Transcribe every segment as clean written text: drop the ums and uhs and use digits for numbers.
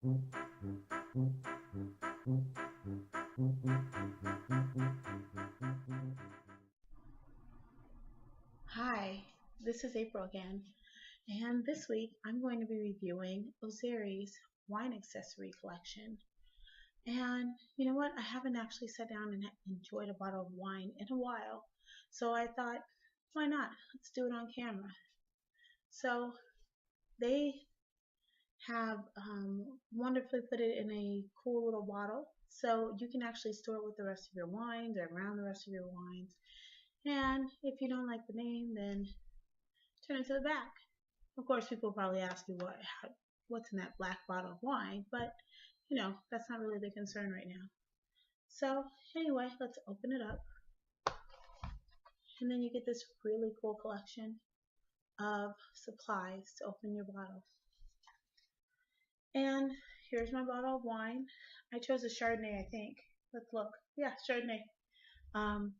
Hi, this is April again, and this week I'm going to be reviewing Ozeri's wine accessory collection. And you know what? I haven't actually sat down and enjoyed a bottle of wine in a while, so I thought, why not? Let's do it on camera. So they have wonderfully put it in a cool little bottle, so you can actually store it with the rest of your wines or around the rest of your wines. And if you don't like the name, then turn it to the back. Of course, people probably ask you what's in that black bottle of wine, but that's not really the concern right now. So anyway, let's open it up, and then you get this really cool collection of supplies to open your bottle. And here's my bottle of wine. I chose a Chardonnay, I think. Let's look. Yeah, Chardonnay. Um,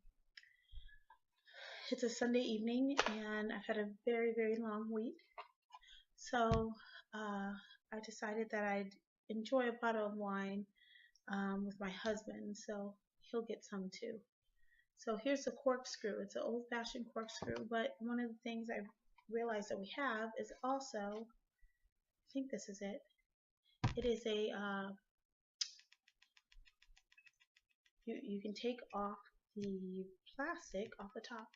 it's a Sunday evening, and I've had a very, very long week. So I decided that I'd enjoy a bottle of wine with my husband, so he'll get some too. So here's the corkscrew. It's an old-fashioned corkscrew, but one of the things I realized that we have is also, I think this is it. It is a, you can take off the plastic off the top.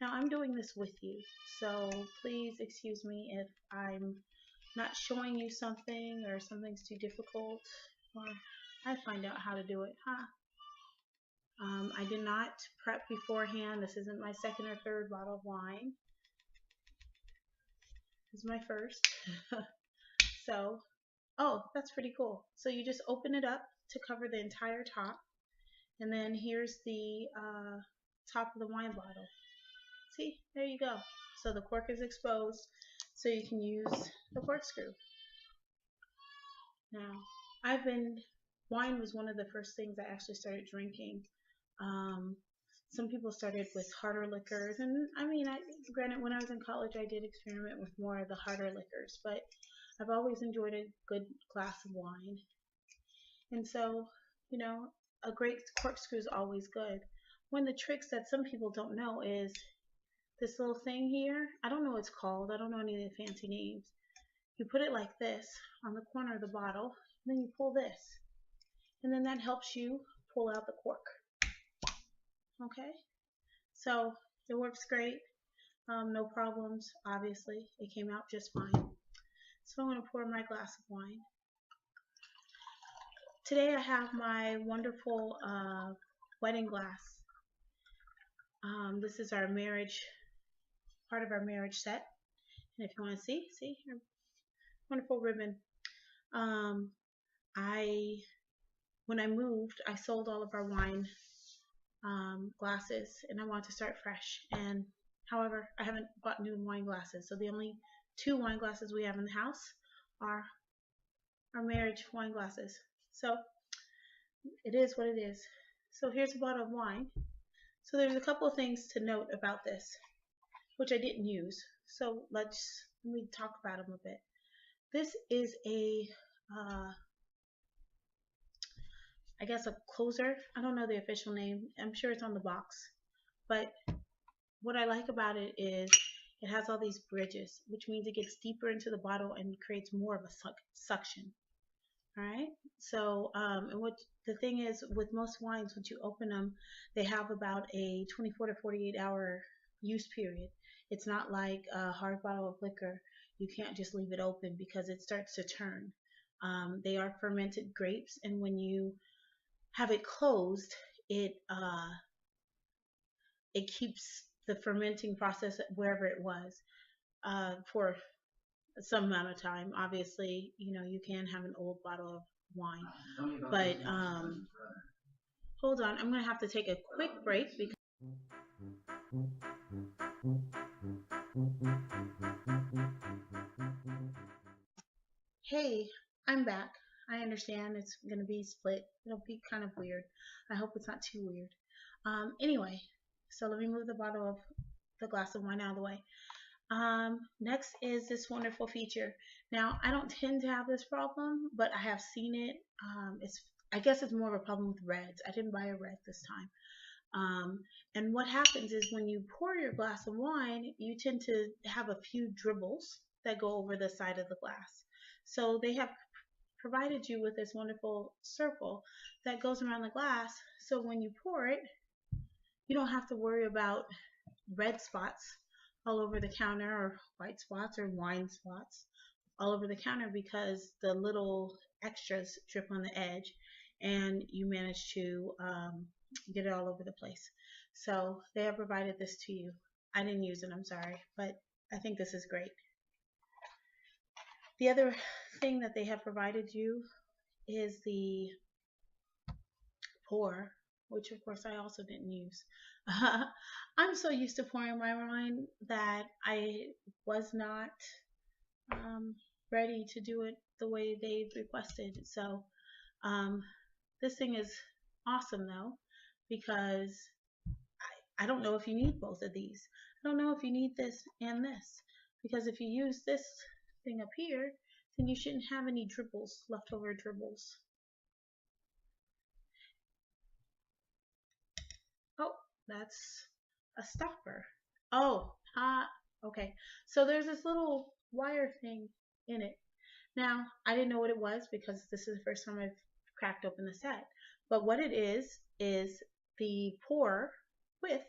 Now I'm doing this with you, so please excuse me if I'm not showing you something or something's too difficult, or I find out how to do it. I did not prep beforehand. This isn't my second or third bottle of wine. This is my first. So, oh, that's pretty cool. So you just open it up to cover the entire top, and then here's the top of the wine bottle. See, there you go. So the cork is exposed, so you can use the corkscrew. Now, wine was one of the first things I actually started drinking. Some people started with harder liquors, and granted, when I was in college, I did experiment with more of the harder liquors, but I've always enjoyed a good glass of wine. And so, a great corkscrew is always good. One of the tricks that some people don't know is this little thing here. I don't know what it's called. I don't know any of the fancy names. You put it like this on the corner of the bottle, and then you pull this, and then that helps you pull out the cork. Okay, so it works great. No problems, obviously. It came out just fine. So I'm going to pour my glass of wine. Today I have my wonderful wedding glass. This is our part of our marriage set. And if you want to see our wonderful ribbon. When I moved, I sold all of our wine glasses, and I want to start fresh. And however, I haven't bought new wine glasses, so the only 2 wine glasses we have in the house are our marriage wine glasses. So it is what it is. So here's a bottle of wine. So there's a couple of things to note about this, which I didn't use. So let me talk about them a bit. This is I guess a closer. I don't know the official name. I'm sure it's on the box. But what I like about it is it has all these bridges, which means it gets deeper into the bottle and creates more of a suction. All right. So, and what the thing is with most wines, once you open them, they have about a 24 to 48 hour use period. It's not like a hard bottle of liquor. You can't just leave it open because it starts to turn. They are fermented grapes, and when you have it closed, it keeps the fermenting process wherever it was for some amount of time. Obviously, you can have an old bottle of wine, but hold on, I'm gonna have to take a quick break because hey, I'm back. I understand it's gonna be split. It'll be kind of weird. I hope it's not too weird. Anyway, so let me move the glass of wine out of the way. Next is this wonderful feature. Now, I don't tend to have this problem, but I have seen it. I guess it's more of a problem with reds. I didn't buy a red this time. And what happens is when you pour your glass of wine, you tend to have a few dribbles that go over the side of the glass. So they have provided you with this wonderful circle that goes around the glass. So when you pour it, you don't have to worry about red spots all over the counter or white spots or wine spots all over the counter because the little extras drip on the edge and you manage to get it all over the place. So they have provided this to you. I didn't use it, I'm sorry, but I think this is great. The other thing that they have provided you is the pour, which of course I also didn't use. I'm so used to pouring my wine that I was not ready to do it the way they've requested. So this thing is awesome though, because I don't know if you need both of these. I don't know if you need this and this, because if you use this thing up here, then you shouldn't have any dribbles, leftover dribbles. Oh, that's a stopper. Oh, okay. So there's this little wire thing in it. Now, I didn't know what it was because this is the first time I've cracked open the set. But what it is the pour with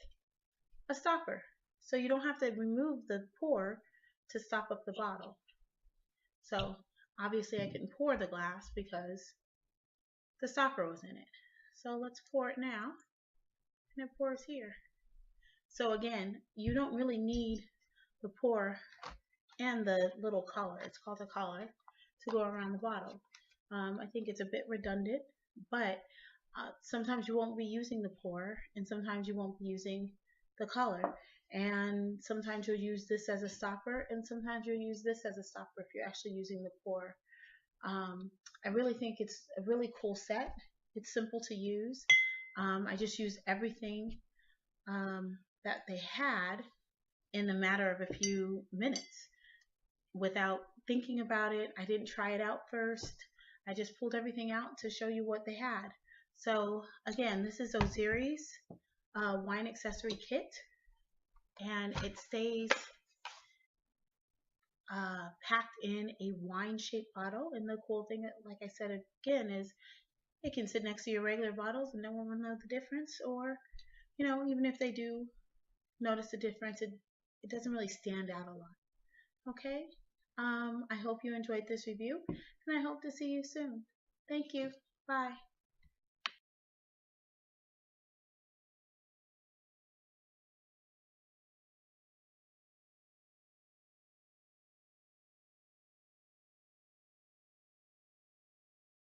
a stopper. So you don't have to remove the pour to stop up the bottle. So obviously I couldn't pour the glass because the stopper was in it. So let's pour it now. And it pours here. So again, you don't really need the pour and the little collar, it's called a collar, to go around the bottle. I think it's a bit redundant, but sometimes you won't be using the pour and sometimes you won't be using the collar, and sometimes you'll use this as a stopper and sometimes you'll use this as a stopper if you're actually using the pour. I really think it's a really cool set. It's simple to use. I just used everything that they had in a matter of a few minutes without thinking about it. I didn't try it out first. I just pulled everything out to show you what they had. So again, this is Ozeri's wine accessory kit, and it stays packed in a wine-shaped bottle. And the cool thing, like I said again, is it can sit next to your regular bottles and no one will know the difference, or even if they do notice the difference, it doesn't really stand out a lot. Okay, I hope you enjoyed this review and I hope to see you soon. Thank you. Bye.